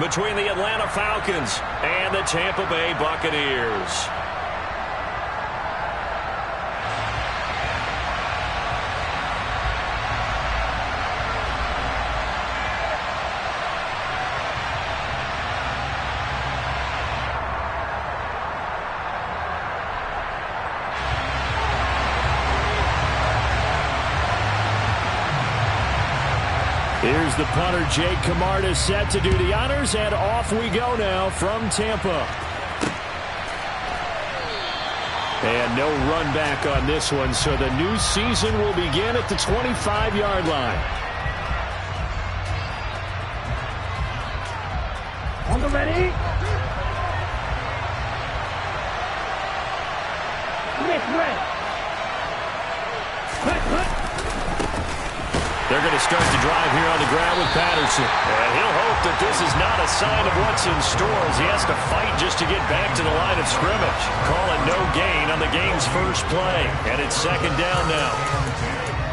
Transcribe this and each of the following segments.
between the Atlanta Falcons and the Tampa Bay Buccaneers. Here's the punter, Jake Camarda, set to do the honors, and off we go now from Tampa. And no run back on this one, so the new season will begin at the 25-yard line. On the ready. They're going to start the drive here on the ground with Patterson. And he'll hope that this is not a sign of what's in store as he has to fight just to get back to the line of scrimmage. Call it no gain on the game's first play. And it's second down now.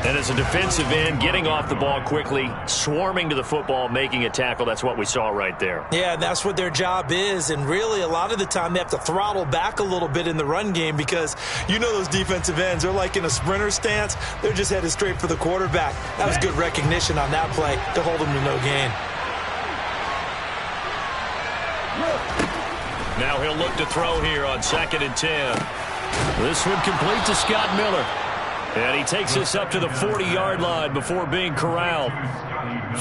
And as a defensive end, getting off the ball quickly, swarming to the football, making a tackle, that's what we saw right there. Yeah, that's what their job is. And really, a lot of the time, they have to throttle back a little bit in the run game because you know those defensive ends, they're like in a sprinter stance. They're just headed straight for the quarterback. That was good recognition on that play to hold them to no gain. Now he'll look to throw here on 2nd and 10. This one complete to Scott Miller. And he takes us up to the 40-yard line before being corralled.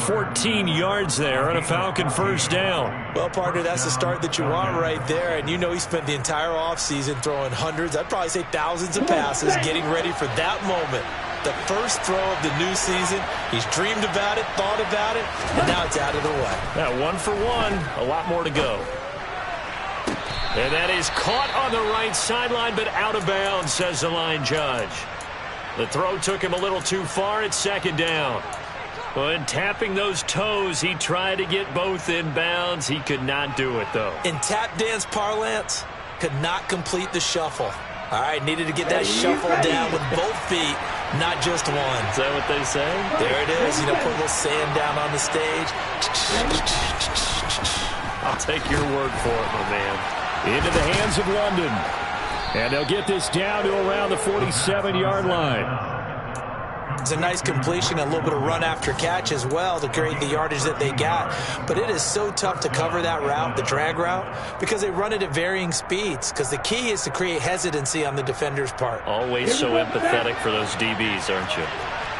14 yards there on a Falcon first down. Well, partner, that's the start that you want right there. And you know he spent the entire offseason throwing hundreds, I'd probably say thousands of passes, getting ready for that moment. The first throw of the new season. He's dreamed about it, thought about it, and now it's out of the way. Yeah, 1 for 1. A lot more to go. And that is caught on the right sideline, but out of bounds, says the line judge. The throw took him a little too far at 2nd down. When tapping those toes, he tried to get both in bounds. He could not do it, though. In tap dance parlance, could not complete the shuffle. All right, needed to get that shuffle down with both feet, not just one. Is that what they say? There it is. You know, put a little sand down on the stage. I'll take your word for it, my man. Into the hands of London. And they'll get this down to around the 47-yard line. It's a nice completion, a little bit of run after catch as well to create the yardage that they got. But it is so tough to cover that route, the drag route, because they run it at varying speeds. Because the key is to create hesitancy on the defender's part. Always so empathetic for those DBs, aren't you?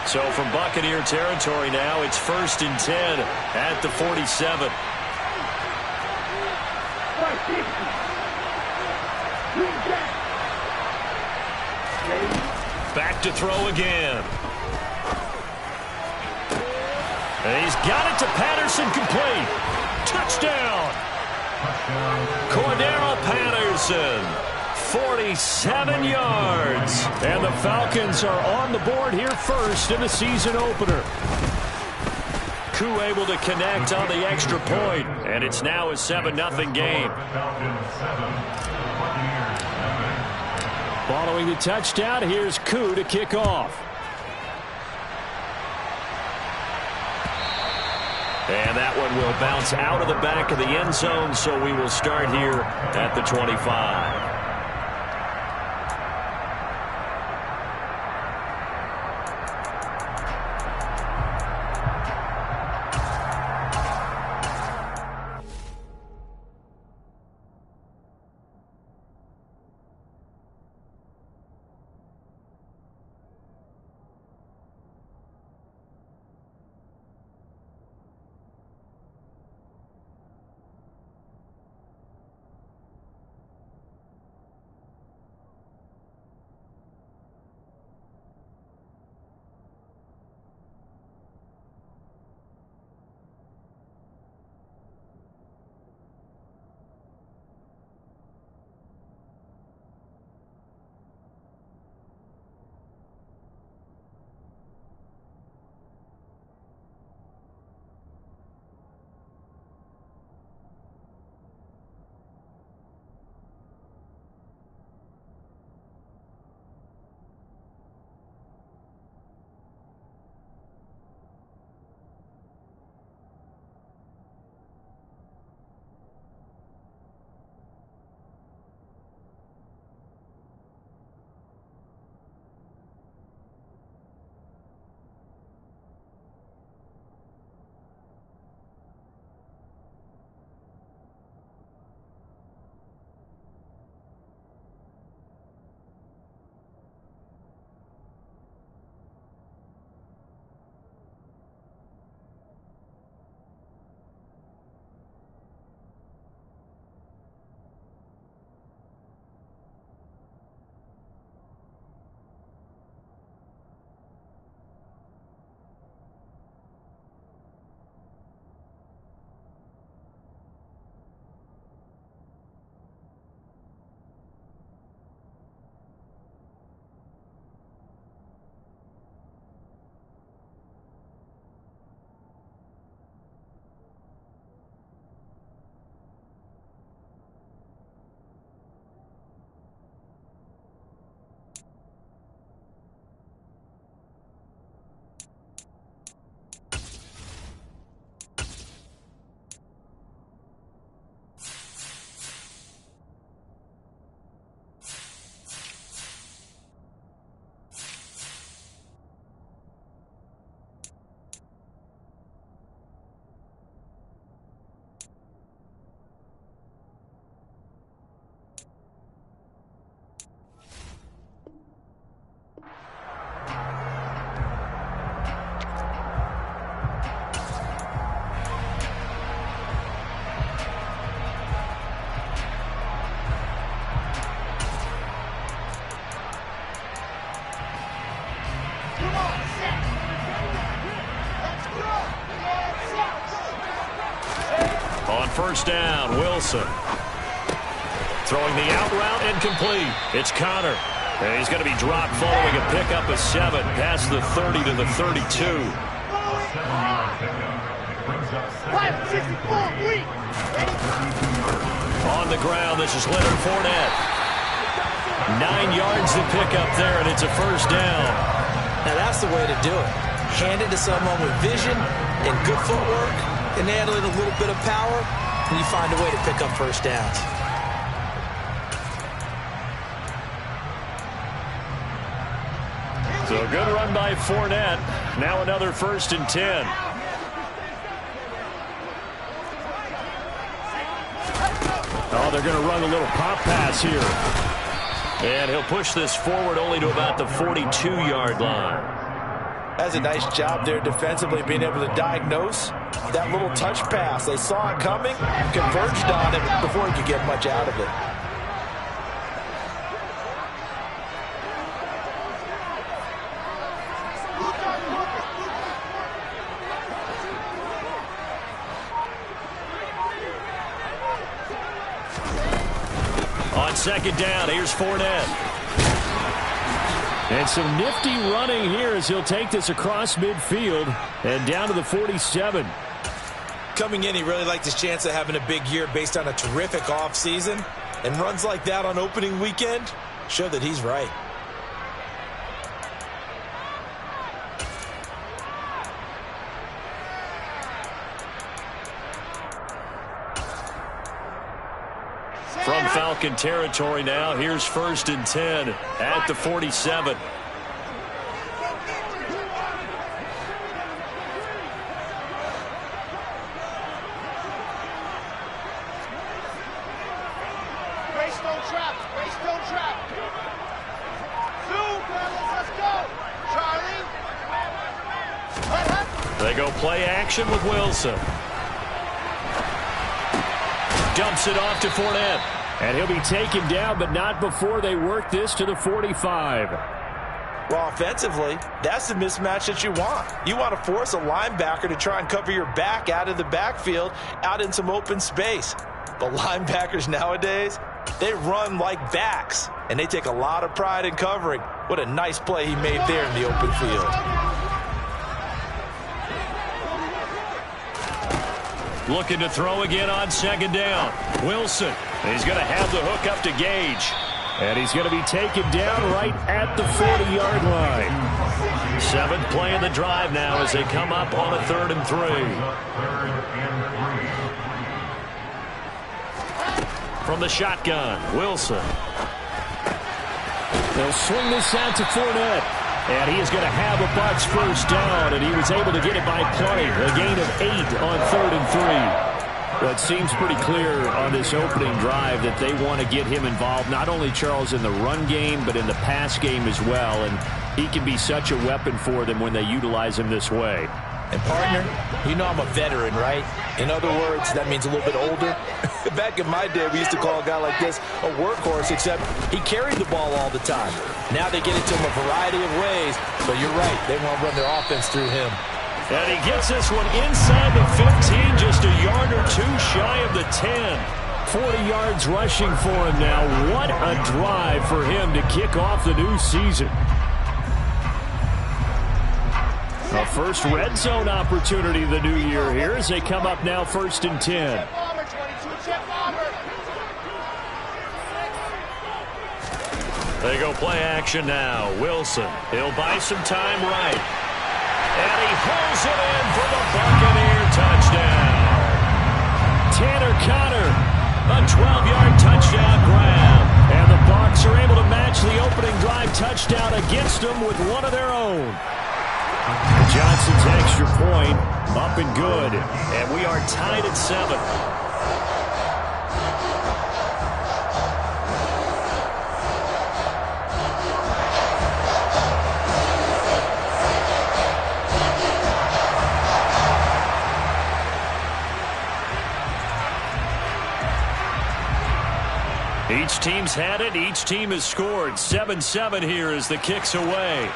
So from Buccaneer territory now, it's 1st and 10 at the 47. Back to throw again. And he's got it to Patterson, complete. Touchdown. Cordero Patterson, 47 yards. And the Falcons are on the board here first in the season opener. Koo able to connect on the extra point. And it's now a 7-0 game. Following the touchdown, here's Koo to kick off. And that one will bounce out of the back of the end zone, so we will start here at the 25. first down. Wilson. Throwing the out route incomplete. It's Connor. And he's going to be dropped following a pickup of 7 past the 30 to the 32. On the ground, this is Leonard Fournette. 9 yards to pick up there, and it's a first down. Now that's the way to do it. Hand it to someone with vision and good footwork, and handle it a little bit of power, and you find a way to pick up first downs. So a good run by Fournette. Now another 1st and 10. Oh, they're going to run a little pop pass here. And he'll push this forward only to about the 42-yard line. That's a nice job there defensively, being able to diagnose that little touch pass. They saw it coming, converged on it before he could get much out of it. On 2nd down, here's Fournette. And some nifty running here as he'll take this across midfield and down to the 47. Coming in, he really liked his chance of having a big year based on a terrific offseason. And runs like that on opening weekend show that he's right. From Falcon territory now, here's 1st and 10 at the 47. Greystone trap. Greystone trap. Let's go. Charlie. They go play action with Wilson. Dumps it off to Fournette. And he'll be taken down, but not before they work this to the 45. Well, offensively, that's the mismatch that you want. You want to force a linebacker to try and cover your back out of the backfield, out in some open space. But linebackers nowadays, they run like backs, and they take a lot of pride in covering. What a nice play he made there in the open field. Looking to throw again on 2nd down. Wilson. He's going to have the hook up to Gage. And he's going to be taken down right at the 40-yard line. 7th play of the drive now as they come up on a 3rd and 3. From the shotgun, Wilson. They'll swing this out to Fournette. And he is going to have a Bucs first down, and he was able to get it by play. A gain of 8 on 3rd and 3. Well, it seems pretty clear on this opening drive that they want to get him involved, not only, Charles, in the run game, but in the pass game as well. And he can be such a weapon for them when they utilize him this way. And, partner, you know I'm a veteran, right? In other words, that means a little bit older. Back in my day, we used to call a guy like this a workhorse, except he carried the ball all the time. Now they get it to him a variety of ways. So you're right. They want to run their offense through him. And he gets this one inside the 15, just a yard or 2 shy of the 10. 40 yards rushing for him now. What a drive for him to kick off the new season. A first red zone opportunity of the new year here as they come up now 1st and 10. They go play action now. Wilson, he'll buy some time right. And he hauls it in for the Buccaneer touchdown. Tanner Connor, a 12-yard touchdown grab. And the Bucs are able to match the opening drive touchdown against them with one of their own. Johnson's extra point up and good. And we are tied at 7. Each team's had it. Each team has scored. 7-7 here as the kick's away.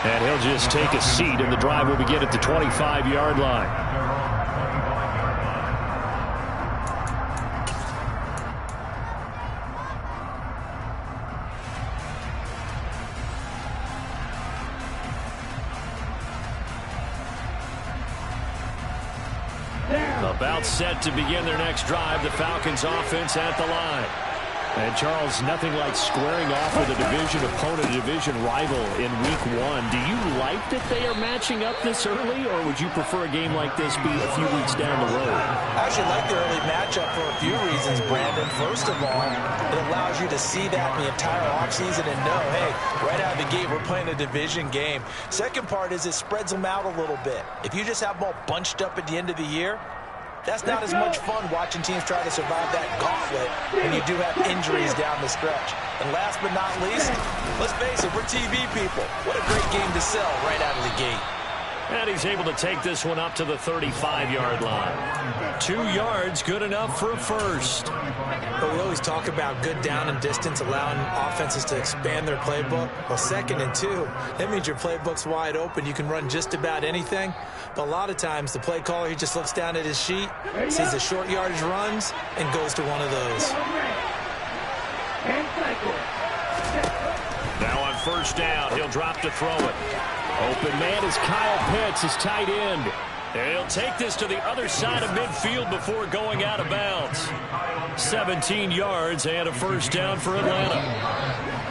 And he'll just take a seat, and the drive will begin at the 25-yard line. About set to begin their next drive. The Falcons offense at the line. And Charles, nothing like squaring off with a division opponent, a division rival in week 1. Do you like that they are matching up this early, or would you prefer a game like this be a few weeks down the road? I actually like the early matchup for a few reasons, Brandon. First of all, it allows you to see that in the entire offseason and know, hey, right out of the gate, we're playing a division game. Second part is it spreads them out a little bit. If you just have them all bunched up at the end of the year, that's not as much fun watching teams try to survive that gauntlet when you do have injuries down the stretch. And last but not least, let's face it, we're TV people. What a great game to sell right out of the gate. And he's able to take this one up to the 35-yard line. 2 yards, good enough for a first. But we always talk about good down and distance, allowing offenses to expand their playbook. Well, 2nd and 2, that means your playbook's wide open. You can run just about anything. But a lot of times, the play caller, he just looks down at his sheet, sees the short yardage runs, and goes to one of those. Now on first down, he'll drop to throw it. Open man is Kyle Pitts, his tight end. And he'll take this to the other side of midfield before going out of bounds. 17 yards and a first down for Atlanta.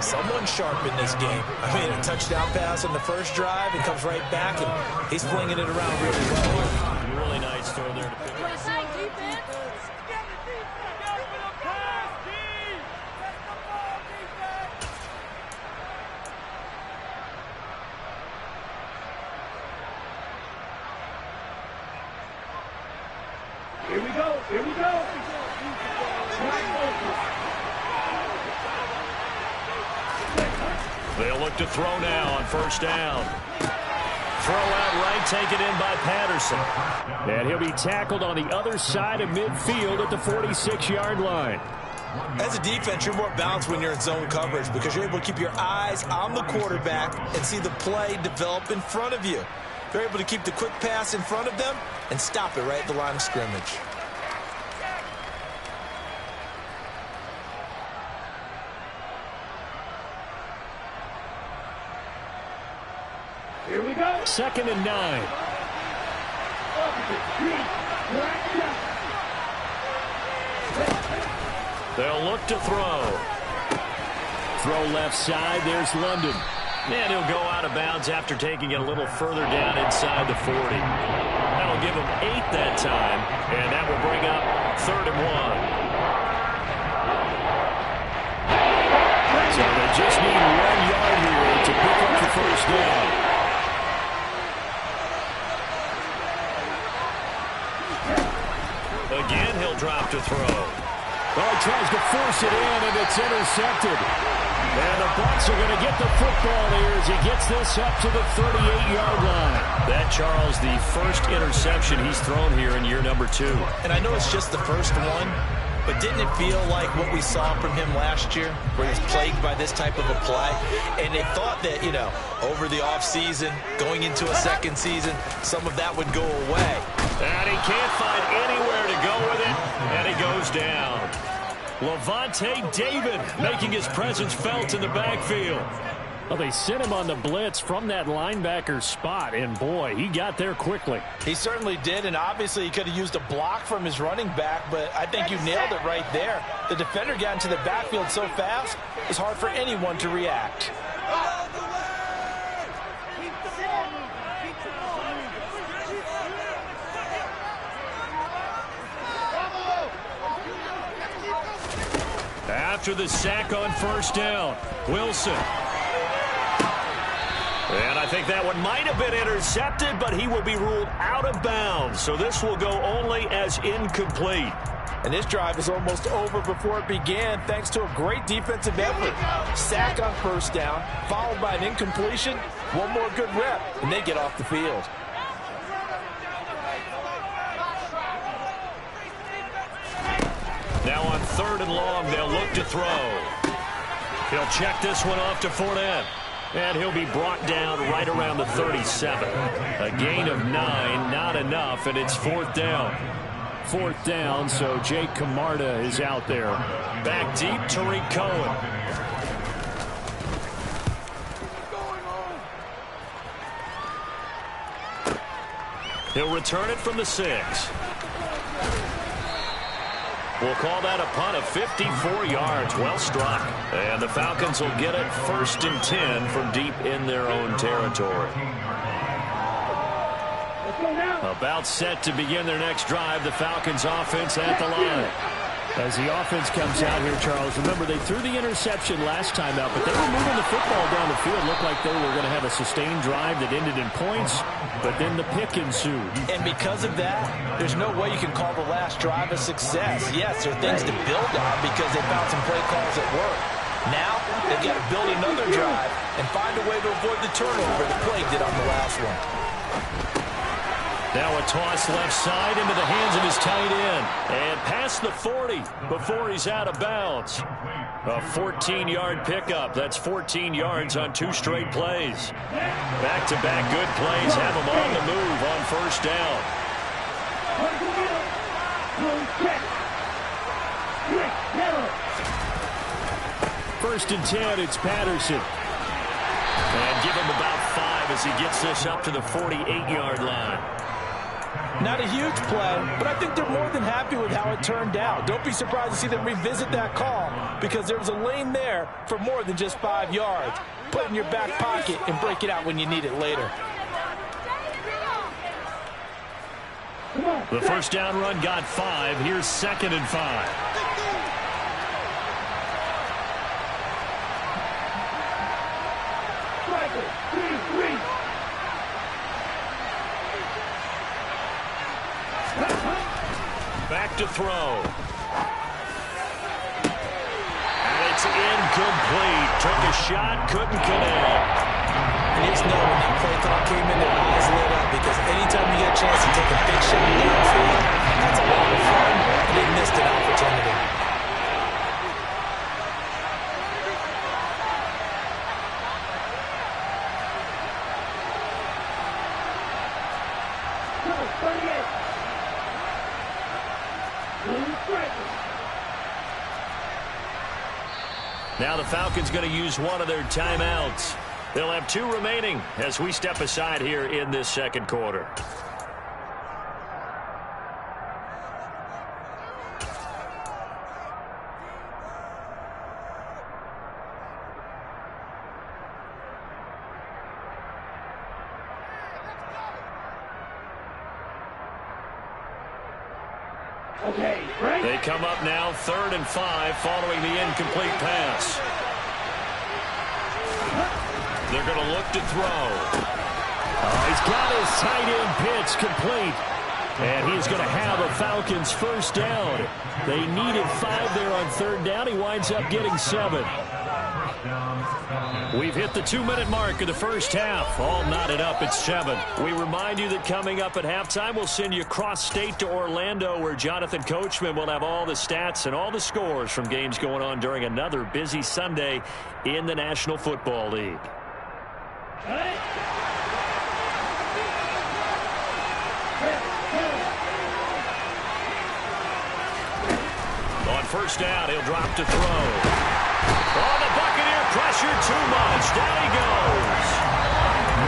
Someone sharp in this game. I mean, a touchdown pass on the first drive. He comes right back, and he's flinging it around really well. Really nice throw there to pick up. Here we go. Here we go. They'll look to throw now on first down. Throw out right, taken in by Patterson. And he'll be tackled on the other side of midfield at the 46-yard line. As a defense, you're more balanced when you're in zone coverage because you're able to keep your eyes on the quarterback and see the play develop in front of you. They're able to keep the quick pass in front of them and stop it right at the line of scrimmage. Here we go. 2nd and 9. They'll look to throw. Throw left side. There's London. And he'll go out of bounds after taking it a little further down inside the 40. That'll give him 8 that time, and that will bring up 3rd and 1. So they just need 1 yard here to pick up the first down. Again, he'll drop to throw. Oh, he tries to force it in, and it's intercepted. And the Bucs are going to get the football here as he gets this up to the 38-yard line. That, Charles, the first interception he's thrown here in year number 2. And I know it's just the first one, but didn't it feel like what we saw from him last year, where he was plagued by this type of a play? And they thought that, you know, over the offseason, going into a second season, some of that would go away. And he can't find anywhere to go with it, and he goes down. Lavonte David making his presence felt in the backfield. Well, they sent him on the blitz from that linebacker spot, and boy, he got there quickly. He certainly did, and obviously he could have used a block from his running back, but I think you nailed it right there. The defender got into the backfield so fast, it's hard for anyone to react. After the sack on first down, Wilson. And I think that one might have been intercepted, but he will be ruled out of bounds. So this will go only as incomplete. And this drive is almost over before it began, thanks to a great defensive effort. Sack on first down, followed by an incompletion. One more good rep, and they get off the field. Now on 3rd and long, they'll look to throw. He'll check this one off to Fournette. And he'll be brought down right around the 37. A gain of 9, not enough, and it's 4th down. 4th down, so Jake Camarda is out there. Back deep, Tariq Cohen. He'll return it from the 6. We'll call that a punt of 54 yards. Well struck. And the Falcons will get it 1st and 10 from deep in their own territory. About set to begin their next drive. The Falcons offense at the line. As the offense comes out here, Charles, remember they threw the interception last time out, but they were moving the football down the field. Looked like they were going to have a sustained drive that ended in points, but then the pick ensued. And because of that, there's no way you can call the last drive a success. Yes, there are things to build on because they found some play calls at work. Now, they've got to build another drive and find a way to avoid the turnover that plagued it on the last one. Now a toss left side into the hands of his tight end. And past the 40 before he's out of bounds. A 14-yard pickup. That's 14 yards on 2 straight plays. Back-to-back good plays have him on the move on 1st down. 1st and 10, it's Patterson. And give him about 5 as he gets this up to the 48-yard line. Not a huge play, but I think they're more than happy with how it turned out. Don't be surprised to see them revisit that call because there was a lane there for more than just 5 yards. Put it in your back pocket and break it out when you need it later. The 1st down run got 5. Here's 2nd and 5. Back to throw. And it's incomplete. Took a shot, couldn't connect. And you just know when that play call came in, their eyes lit up because anytime you get a chance to take a big shot downfield, that's a lot of fun, and they missed an opportunity. Now the Falcons going to use one of their timeouts. They'll have 2 remaining as we step aside here in this 2nd quarter. They come up now 3rd and 5 following the incomplete pass. They're going to look to throw. He's got his tight end pitch complete. And he's going to have a Falcons 1st down. They needed 5 there on 3rd down. He winds up getting 7. We've hit the 2-minute mark of the 1st half. All knotted up at 7. We remind you that coming up at halftime, we'll send you cross-state to Orlando, where Jonathan Coachman will have all the stats and all the scores from games going on during another busy Sunday in the National Football League. On 1st down, he'll drop to throw. Oh, the Buccaneer pressure too much. Down he goes.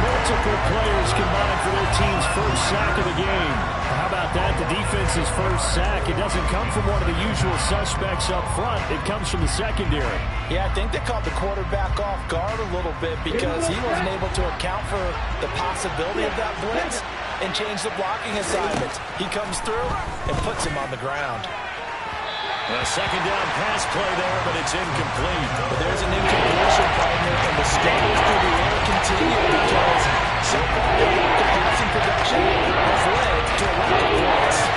Multiple players combined for their team's 1st sack of the game. How about that? The defense's 1st sack. It doesn't come from one of the usual suspects up front. It comes from the secondary. Yeah, I think they caught the quarterback off guard a little bit because he wasn't able to account for the possibility of that blitz and change the blocking assignments. He comes through and puts him on the ground. A 2nd down pass play there, but it's incomplete. But there's an incompletion, partner, and the struggles through the air continue because so far the passing production has led to a lack of points.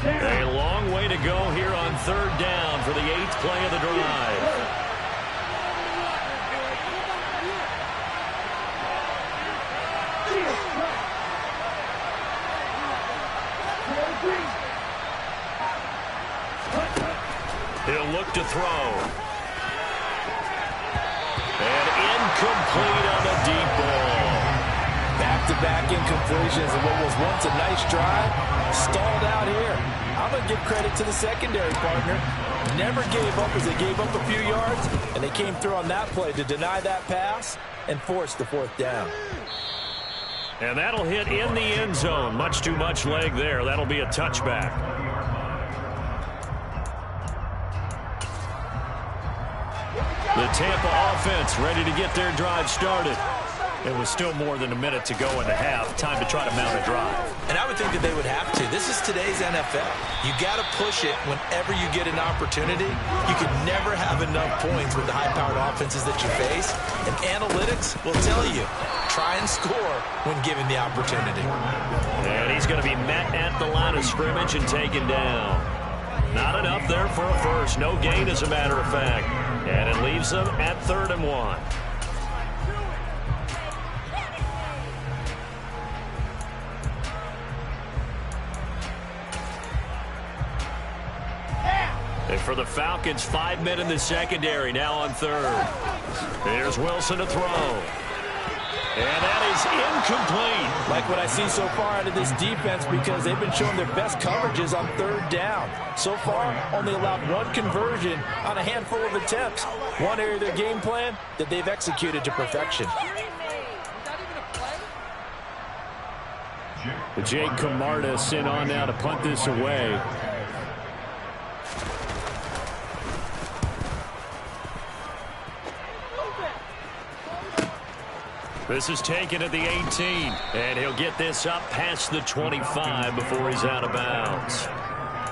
A long way to go here on 3rd down for the 8th play of the drive. He'll look to throw. And incomplete on the deep ball. Back-to-back incompletions and what was once a nice drive stalled out here. I'm going to give credit to the secondary partner. Never gave up as they gave up a few yards, and they came through on that play to deny that pass and force the fourth down. And that'll hit in the end zone. Much too much leg there. That'll be a touchback. The Tampa offense ready to get their drive started. It was still more than a minute to go in the half. Time to try to mount a drive. And I would think that they would have to. This is today's NFL. You got to push it whenever you get an opportunity. You can never have enough points with the high-powered offenses that you face. And analytics will tell you, try and score when given the opportunity. And he's going to be met at the line of scrimmage and taken down. Not enough there for a first. No gain, as a matter of fact. And it leaves them at 3rd and 1. And for the Falcons, 5 men in the secondary, now on 3rd. Here's Wilson to throw. And that is incomplete. Like what I see so far out of this defense, because they've been showing their best coverages on 3rd down. So far, only allowed 1 conversion on a handful of attempts. One area of their game plan that they've executed to perfection. Jake Camarda sent on now to punt this away. This is taken at the 18, and he'll get this up past the 25 before he's out of bounds.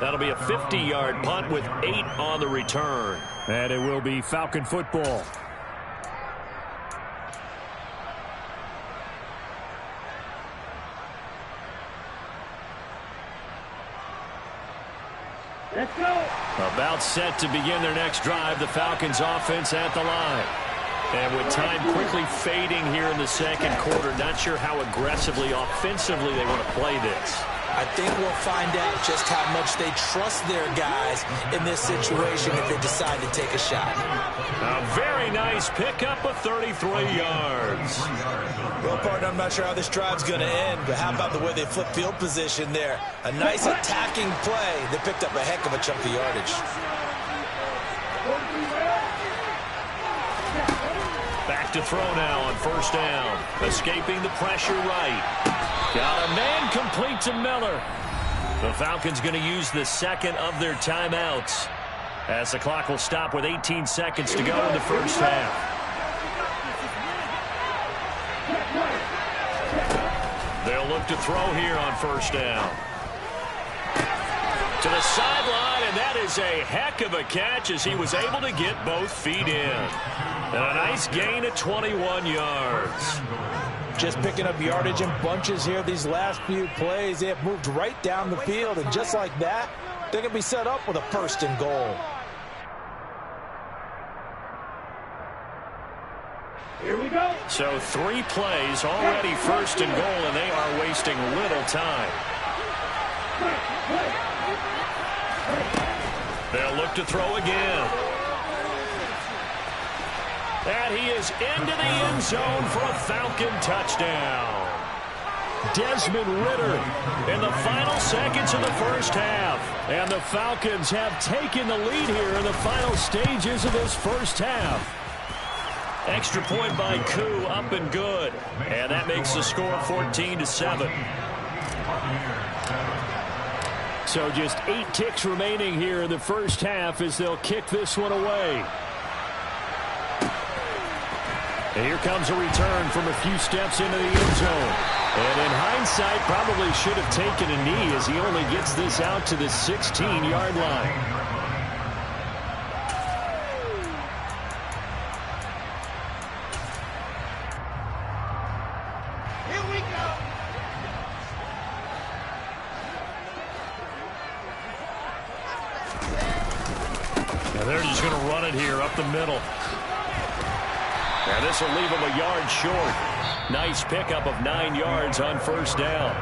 That'll be a 50-yard punt with 8 on the return. And it will be Falcon football. Let's go. About set to begin their next drive, the Falcons offense at the line. And with time quickly fading here in the second quarter, not sure how aggressively, offensively they want to play this. I think we'll find out just how much they trust their guys in this situation if they decide to take a shot. A very nice pickup of 33 yards. Well, partner, I'm not sure how this drive's going to end, but how about the way they flip field position there? A nice attacking play. They picked up a heck of a chunk of yardage. Back to throw now on 1st down. Escaping the pressure right. Got a man complete to Miller. The Falcons going to use the second of their timeouts, as the clock will stop with 18 seconds to go in the first half. They'll look to throw here on 1st down. To the sideline, and that is a heck of a catch as he was able to get both feet in. And a nice gain of 21 yards. Just picking up yardage in bunches here these last few plays. They have moved right down the field, and just like that, they're going to be set up with a 1st and goal. Here we go. So 3 plays, already 1st and goal, and they are wasting little time. They'll look to throw again. And he is into the end zone for a Falcon touchdown. Desmond Ridder in the final seconds of the first half. And the Falcons have taken the lead here in the final stages of this first half. Extra point by Koo, up and good. And that makes the score 14-7. So just 8 ticks remaining here in the first half as they'll kick this one away. And here comes a return from a few steps into the end zone. And in hindsight, probably should have taken a knee as he only gets this out to the 16-yard line. Here we go. Now they're just going to run it here up the middle. And this will leave him a yard short. Nice pickup of 9 yards on 1st down.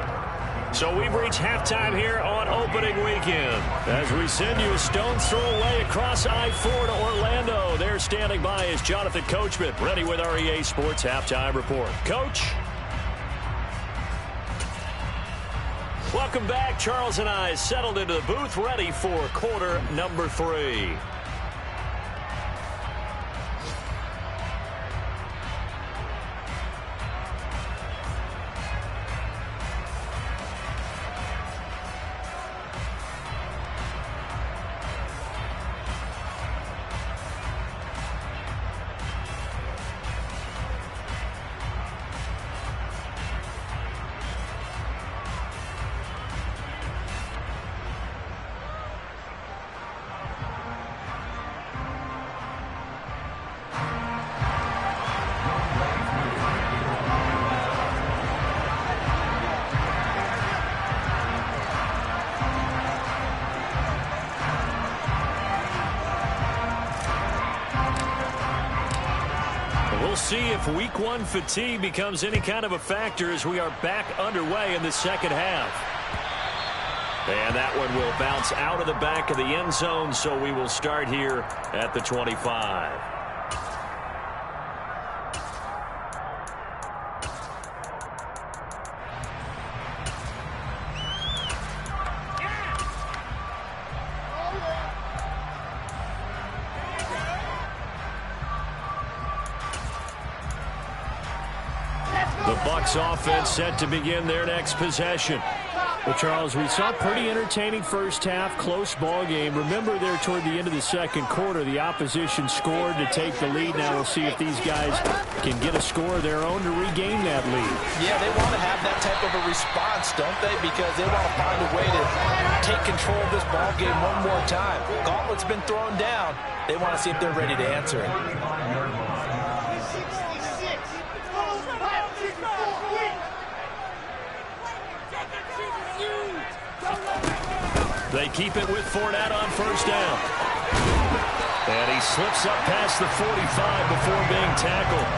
So we've reached halftime here on opening weekend. As we send you a stone's throw away across I-4 to Orlando. There standing by is Jonathan Coachman, ready with our EA Sports Halftime Report. Coach? Welcome back. Charles and I settled into the booth, ready for quarter number 3. We'll see if week 1 fatigue becomes any kind of a factor as we are back underway in the second half. And that one will bounce out of the back of the end zone, so we will start here at the 25. The Bucs offense set to begin their next possession. Well, Charles, we saw a pretty entertaining first half, close ball game. Remember there toward the end of the second quarter, the opposition scored to take the lead. Now we'll see if these guys can get a score of their own to regain that lead. Yeah, they want to have that type of a response, don't they? Because they want to find a way to take control of this ball game one more time. Gauntlet's been thrown down. They want to see if they're ready to answer it. They keep it with Fournette on first down. And he slips up past the 45 before being tackled.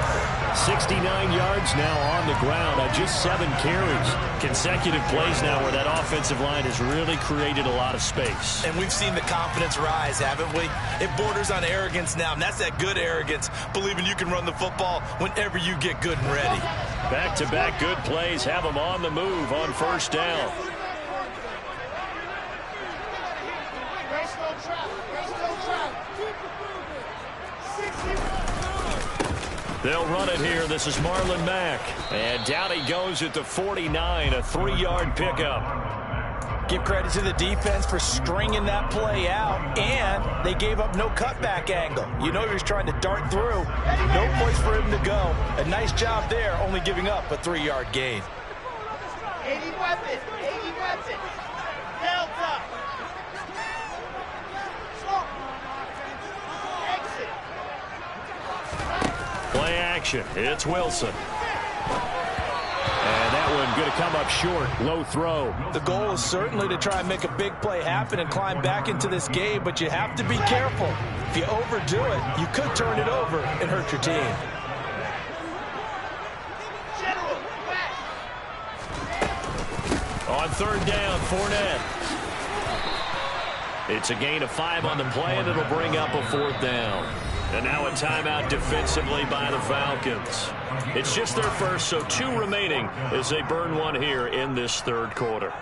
69 yards now on the ground on just 7 carries. Consecutive plays now where that offensive line has really created a lot of space. And we've seen the confidence rise, haven't we? It borders on arrogance now, and that's that good arrogance, believing you can run the football whenever you get good and ready. Back-to-back good plays have them on the move on first down. They'll run it here. This is Marlon Mack. And down he goes at the 49, a 3-yard pickup. Give credit to the defense for stringing that play out, and they gave up no cutback angle. You know he was trying to dart through. No place for him to go. A nice job there, only giving up a 3-yard gain. 80 weapons, 80 weapons. Delta. Exit. Play action. It's Wilson. And that one going to come up short. Low throw. The goal is certainly to try and make a big play happen and climb back into this game, but you have to be careful. If you overdo it, you could turn it over and hurt your team. On third down, Fournette. It's a gain of 5 on the play, and it'll bring up a 4th down. And now a timeout defensively by the Falcons. It's just their first, so 2 remaining as they burn one here in this third quarter.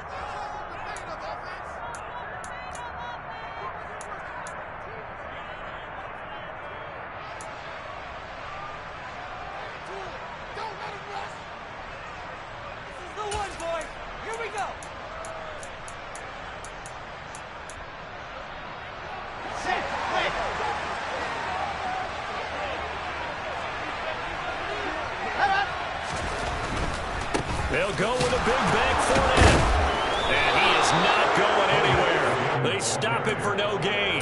They'll go with a big bank Fournette. And he is not going anywhere. They stop him for no gain.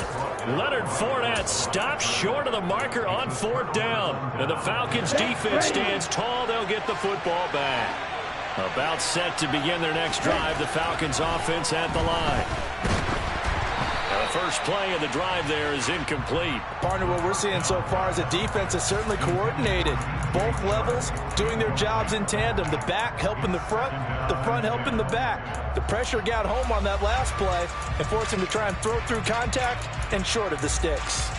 Leonard Fournette stops short of the marker on 4th down. And the Falcons defense stands tall. They'll get the football back. About set to begin their next drive. The Falcons offense at the line. The first play of the drive there is incomplete. Partner, what we're seeing so far is the defense is certainly coordinated. Both levels doing their jobs in tandem. The back helping the front helping the back. The pressure got home on that last play and forced him to try and throw through contact and short of the sticks.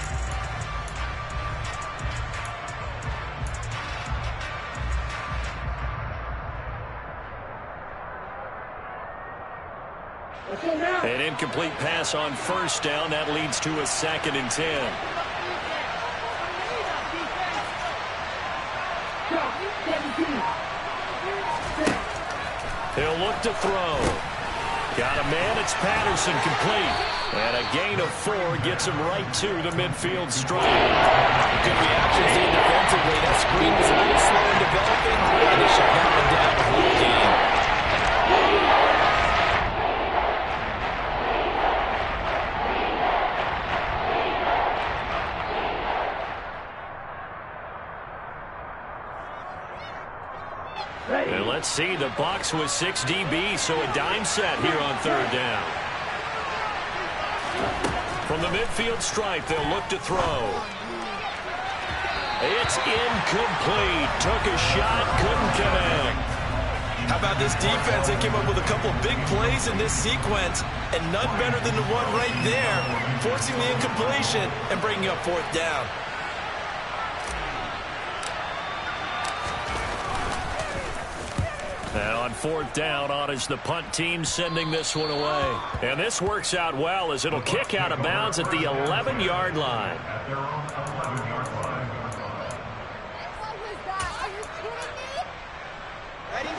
An incomplete pass on first down. That leads to a 2nd and 10. He'll look to throw. Got a man. It's Patterson, complete. And a gain of 4 gets him right to the midfield stripe. Good reactions there defensively. That screen was a little slow in developing. And they shut that one down the whole game. And let's see, the Bucs with 6 DBs, so a dime set here on 3rd down. From the midfield stripe, they'll look to throw. It's incomplete. Took a shot, couldn't connect. How about this defense? They came up with a couple of big plays in this sequence, and none better than the one right there, forcing the incompletion and bringing up 4th down. And on 4th down, on is the punt team sending this one away. And this works out well as it'll kick out of bounds at the 11-yard line.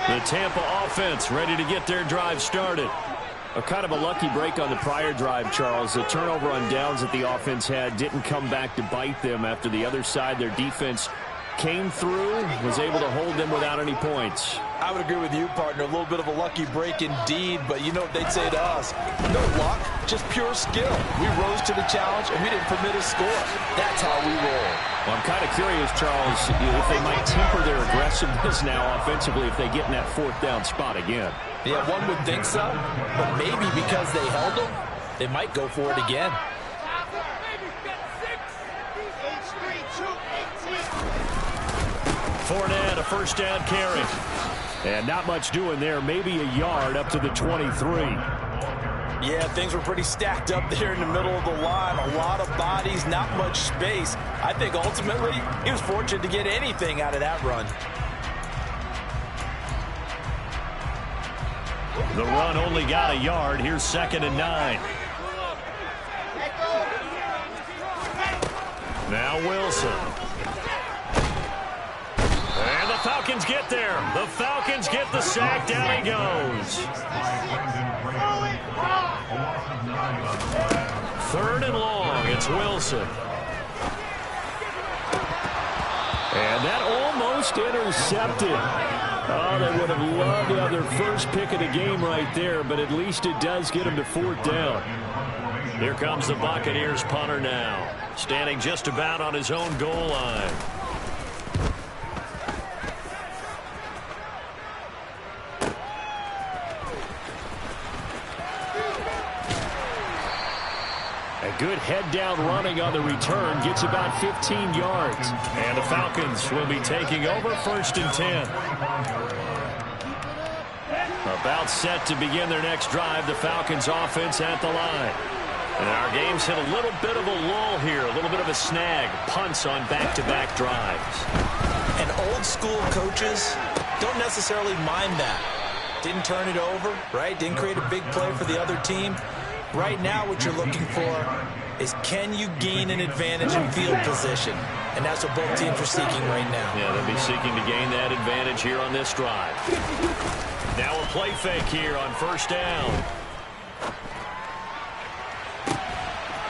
The Tampa offense ready to get their drive started. A kind of a lucky break on the prior drive, Charles. The turnover on downs that the offense had didn't come back to bite them after the other side. Their defense came through, was able to hold them without any points. I would agree with you, partner. A little bit of a lucky break indeed, but you know what they'd say to us? No luck, just pure skill. We rose to the challenge, and we didn't permit a score. That's how we roll. Well, I'm kind of curious, Charles, if they might temper their aggressiveness now offensively if they get in that 4th down spot again. Yeah, one would think so, but maybe because they held them, they might go for it again. Fournette, a 1st down carry. And not much doing there. Maybe a yard up to the 23. Yeah, things were pretty stacked up there in the middle of the line. A lot of bodies, not much space. I think ultimately he was fortunate to get anything out of that run. The run only got a yard. Here's 2nd and 9. Now Wilson. And the Falcons get there. The Falcons get the sack. Down he goes. 3rd and long. It's Wilson. And that almost intercepted. Oh, they would have loved to have their first pick of the game right there, but at least it does get them to 4th down. Here comes the Buccaneers punter now, standing just about on his own goal line. A good head-down running on the return gets about 15 yards. And the Falcons will be taking over 1st and 10. About set to begin their next drive, the Falcons offense at the line. And our game's hit a little bit of a lull here, a little bit of a snag. Punts on back-to-back drives. And old-school coaches don't necessarily mind that. Didn't turn it over, right? Didn't create a big play for the other team. Right now what you're looking for is can you gain an advantage in field position? And that's what both teams are seeking right now. Yeah, they'll be seeking to gain that advantage here on this drive. Now a play fake here on 1st down.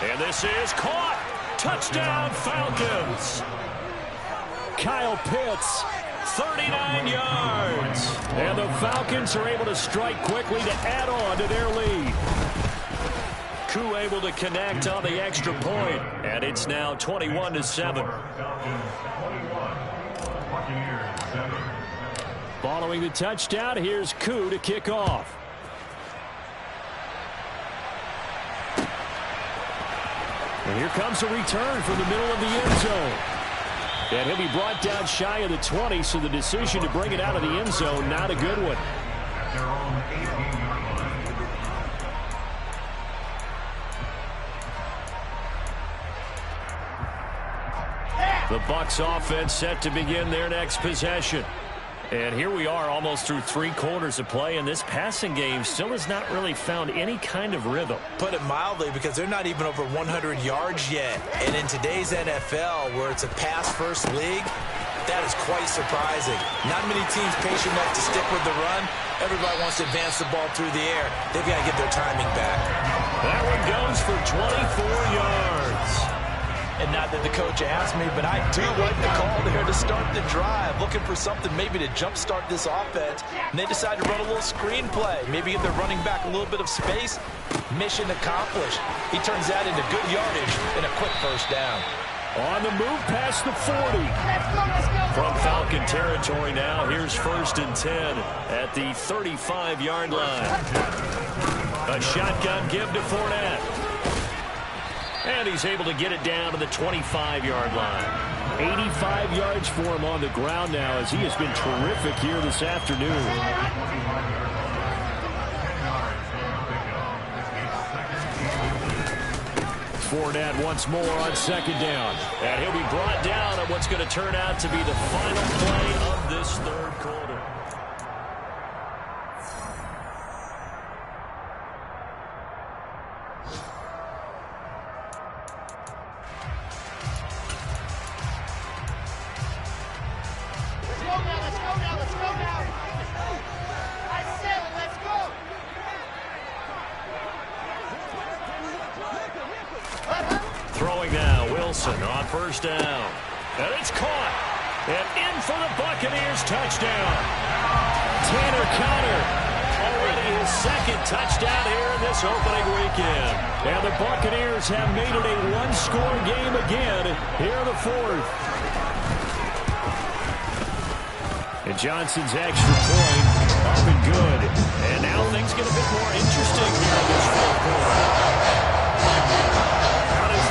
And this is caught. Touchdown, Falcons. Kyle Pitts, 39 yards. and the Falcons are able to strike quickly to add on to their lead. Koo able to connect on the extra point, and it's now 21-7. Following the touchdown, here's Koo to kick off. And here comes a return from the middle of the end zone. And he'll be brought down shy of the 20, so the decision to bring it out of the end zone, not a good one. The Bucs offense set to begin their next possession. And here we are almost through 3 quarters of play, and this passing game still has not really found any kind of rhythm. Put it mildly, because they're not even over 100 yards yet. And in today's NFL, where it's a pass-first league, that is quite surprising. Not many teams patient enough to stick with the run. Everybody wants to advance the ball through the air. They've got to get their timing back. That one goes for 24 yards. And not that the coach asked me, but I do like the call there to start the drive. Looking for something maybe to jumpstart this offense. And they decided to run a little screen play. Maybe give their running back a little bit of space. Mission accomplished. He turns that into good yardage and a quick first down. On the move past the 40. From Falcon territory now, here's 1st and 10 at the 35-yard line. A shotgun give to Fournette. And he's able to get it down to the 25-yard line. 85 yards for him on the ground now, as he has been terrific here this afternoon. Fournette once more on 2nd down. And he'll be brought down at what's going to turn out to be the final play of this 3rd quarter. On 1st down. And it's caught. And in for the Buccaneers touchdown. Tanner Conner, already his 2nd touchdown here in this opening weekend. And the Buccaneers have made it a 1-score game again here in the 4th. And Johnson's extra point up and good. And now things get a bit more interesting here in this 4th quarter.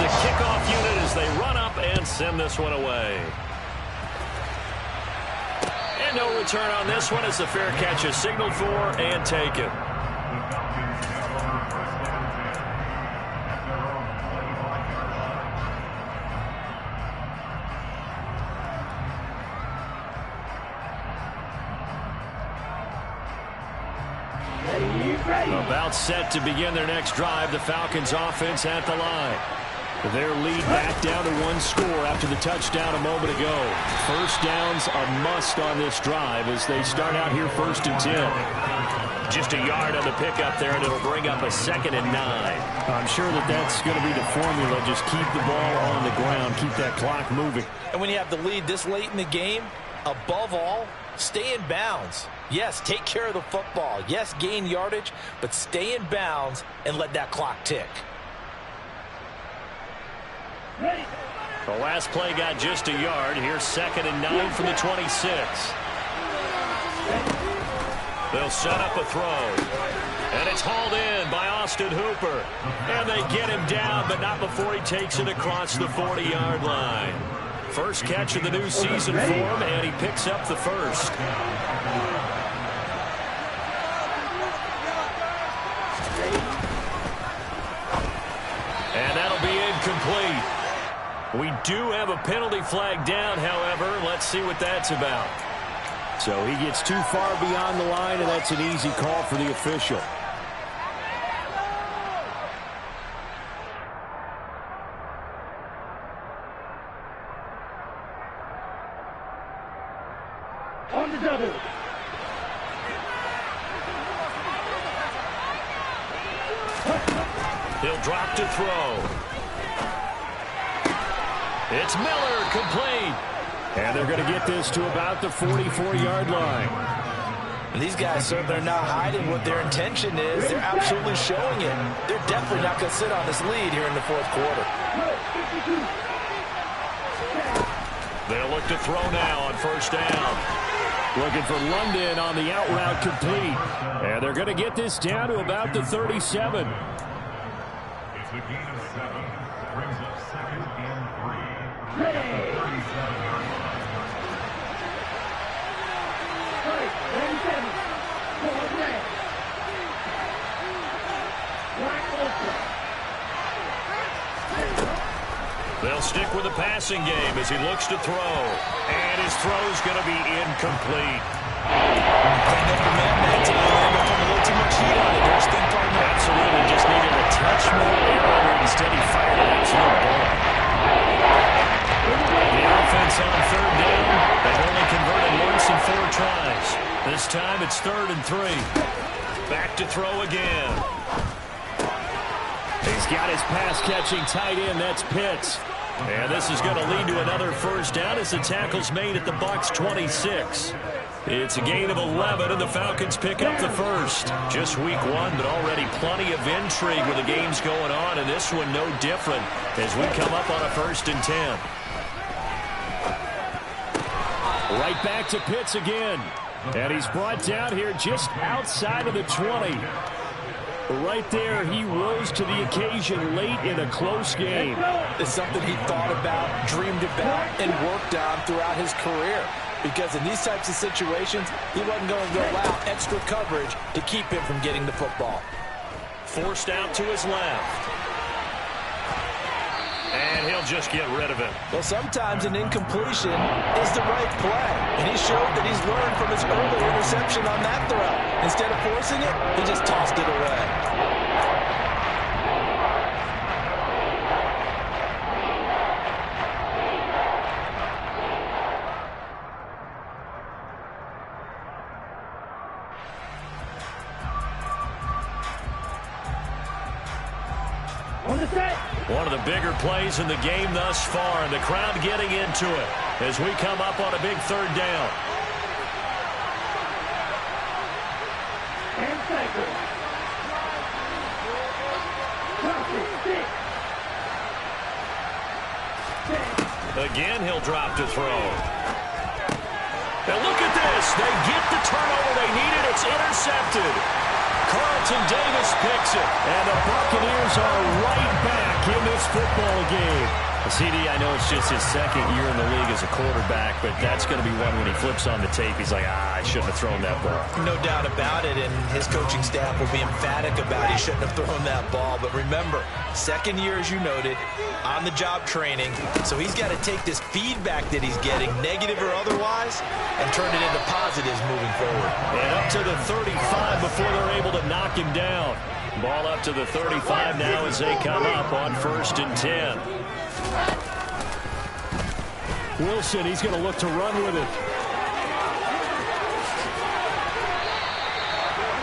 The kickoff unit as they run up and send this one away. And no return on this one as the fair catch is signaled for and taken. About set to begin their next drive, the Falcons offense at the line. Their lead back down to 1 score after the touchdown a moment ago. 1st down's a must on this drive as they start out here 1st and 10. Just a yard on the pickup there, and it'll bring up a 2nd and 9. I'm sure that's going to be the formula. Just keep the ball on the ground, keep that clock moving. And when you have the lead this late in the game, above all, stay in bounds. Yes, take care of the football. Yes, gain yardage, but stay in bounds and let that clock tick. The last play got just a yard. Here's 2nd and 9 from the 26. They'll set up a throw. And it's hauled in by Austin Hooper. And they get him down, but not before he takes it across the 40-yard line. First catch of the new season for him, and he picks up the 1st. And that'll be incomplete. We do have a penalty flag down, however. Let's see what that's about. So he gets too far beyond the line, and that's an easy call for the official. On the double. He'll drop to throw. It's Miller, complete. And they're going to get this to about the 44-yard line. And these guys certainly are not hiding what their intention is. They're absolutely showing it. They're definitely not going to sit on this lead here in the 4th quarter. They'll look to throw now on 1st down. Looking for London on the out route, complete. And they're going to get this down to about the 37. The gain of 7 brings up second and 3 at the 37-yard line. They'll stick with the passing game as he looks to throw. And his throw's going to be incomplete. Absolutely, just needed a touch more air under it. Instead, he fired an absolute bullet. The offense on third down. They've only converted once in 4 tries. This time it's 3rd and 3. Back to throw again. He's got his pass-catching tight end. That's Pitts. And this is going to lead to another first down as the tackle's made at the Bucs 26. It's a gain of 11, and the Falcons pick up the first. Just week 1, but already plenty of intrigue with the games going on, and this one no different as we come up on a 1st and 10. Right back to Pitts again. And he's brought down here just outside of the 20. Right there, he rose to the occasion late in a close game. It's something he thought about, dreamed about, and worked on throughout his career. Because in these types of situations, he wasn't going to allow extra coverage to keep him from getting the football. Forced out to his left. And he'll just get rid of it. Well, sometimes an incompletion is the right play. And he showed that he's learned from his early interception on that throw. Instead of forcing it, he just tossed it away. One of the bigger plays in the game thus far, and the crowd getting into it as we come up on a big 3rd down. Again, he'll drop to throw. And look at this. They get the turnover they needed. It's intercepted. Carlton Davis picks it. And the Buccaneers are right back in this football game. CD, I know it's just his 2nd year in the league as a quarterback, but that's going to be one when he flips on the tape. He's like, I shouldn't have thrown that ball. No doubt about it, and his coaching staff will be emphatic about he shouldn't have thrown that ball. But remember, 2nd year, as you noted, on-the-job training, so he's got to take this feedback that he's getting, negative or otherwise, and turn it into positives moving forward. And up to the 35 before they're able to knock him down. Ball up to the 35 now as they come up on 1st and 10. Wilson, he's going to look to run with it.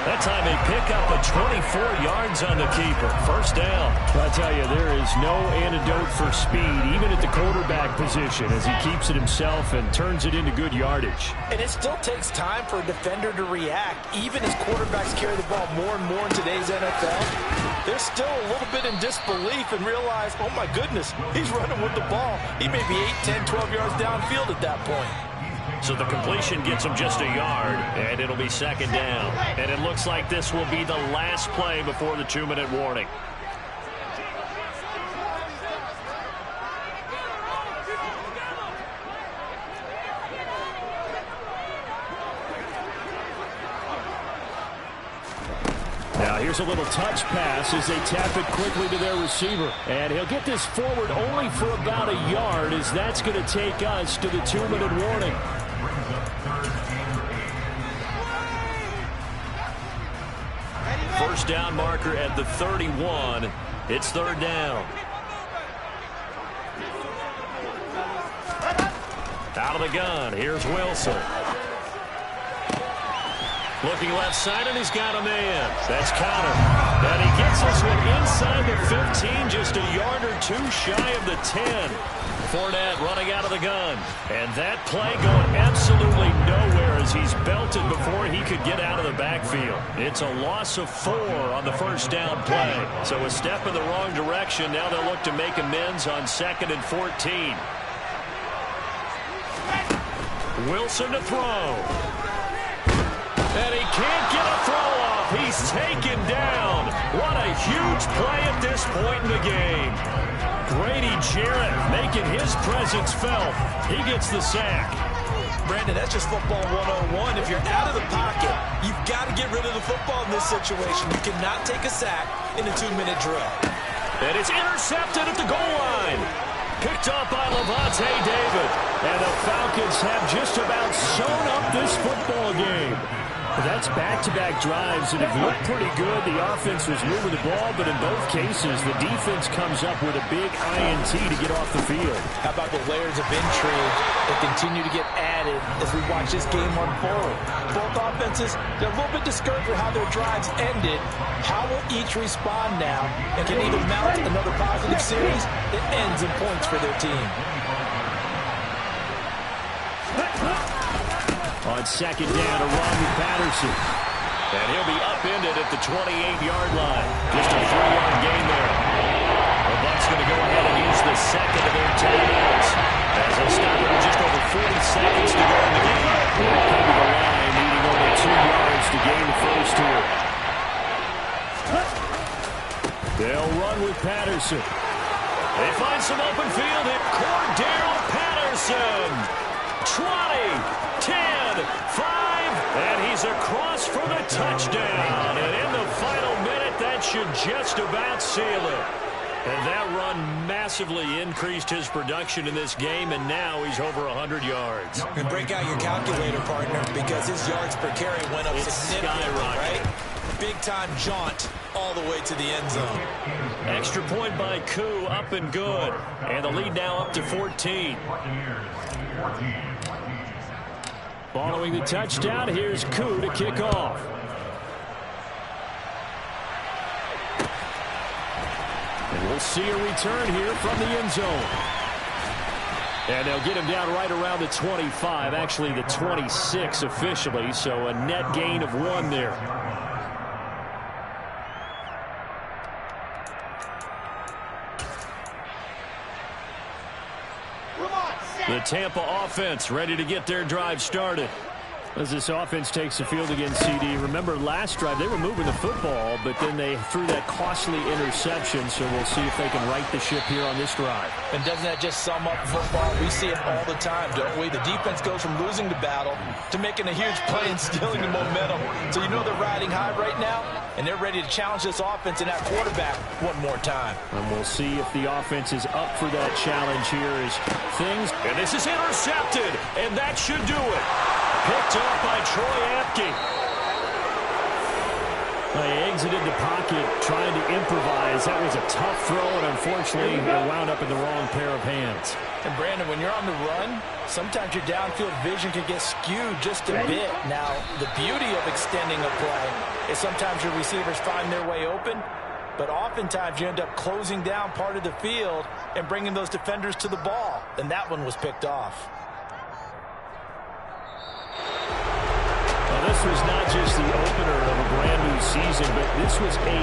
That time they pick up a 24 yards on the keeper. First down. I tell you, there is no antidote for speed, even at the quarterback position, as he keeps it himself and turns it into good yardage. And it still takes time for a defender to react. Even as quarterbacks carry the ball more and more in today's NFL, they're still a little bit in disbelief and realize, oh my goodness, he's running with the ball. He may be 8, 10, 12 yards downfield at that point. So the completion gets him just a yard, and it'll be 2nd down. And it looks like this will be the last play before the 2-minute warning. Now here's a little touch pass as they tap it quickly to their receiver. And he'll get this forward only for about a yard, as that's going to take us to the 2-minute warning. First down marker at the 31. It's 3rd down. Out of the gun. Here's Wilson. Looking left side, and he's got a man. That's Connor. And he gets this one inside the 15, just a yard or 2 shy of the 10. Fournette running out of the gun. And that play going absolutely nowhere as he's belted before he could get out of the backfield. It's a loss of 4 on the first down play. So a step in the wrong direction. Now they'll look to make amends on 2nd and 14. Wilson to throw. And he can't get a throw off. He's taken down. What a a huge play at this point in the game. Grady Jarrett making his presence felt. He gets the sack. Brandon, that's just football 101. If you're out of the pocket, you've got to get rid of the football in this situation. You cannot take a sack in a 2-minute drill. And it's intercepted at the goal line. Picked up by Lavonte David. And the Falcons have just about sewn up this football game. That's back-to-back drives that have looked pretty good. The offense was moving the ball, but in both cases, the defense comes up with a big INT to get off the field. How about the layers of intrigue that continue to get added as we watch this game unfold? Both offenses, they're a little bit discouraged with how their drives ended. How will each respond now and can either mount another positive series that ends in points for their team? On second down, a run with Patterson. And he'll be upended at the 28-yard line. Just a 3-yard gain there. The Bucs going to go ahead and use the second of their timeouts as they stop it with just over 40 seconds to go in the game. They'll come to the line, needing only 2 yards to gain the first here. They'll run with Patterson. They find some open field at Cordell Patterson. 20, 10, 5, and he's across for the touchdown. And in the final minute, that should just about seal it. And that run massively increased his production in this game, and now he's over 100 yards. And break out your calculator, partner, because his yards per carry went up significantly, right? Big-time jaunt all the way to the end zone. Extra point by Koo, up and good. And the lead now up to 14. Following the touchdown, here's Koo to kick off. And we'll see a return here from the end zone. And they'll get him down right around the 25, actually the 26 officially, so a net gain of 1 there. The Tampa offense ready to get their drive started. As this offense takes the field against CD. Remember last drive, they were moving the football, but then they threw that costly interception, so we'll see if they can right the ship here on this drive. And doesn't that just sum up football? We see it all the time, don't we? The defense goes from losing the battle to making a huge play and stealing the momentum. So you know they're riding high right now, and they're ready to challenge this offense and that quarterback one more time. And we'll see if the offense is up for that challenge here as things. And this is intercepted, and that should do it. Picked up by Troy Apke. They exited the pocket trying to improvise. That was a tough throw, and unfortunately, it wound up in the wrong pair of hands. And Brandon, when you're on the run, sometimes your downfield vision can get skewed just a bit. Now, the beauty of extending a play is sometimes your receivers find their way open, but oftentimes you end up closing down part of the field and bringing those defenders to the ball. And that one was picked off. Well, this was not just the opener of a brand new season, but this was a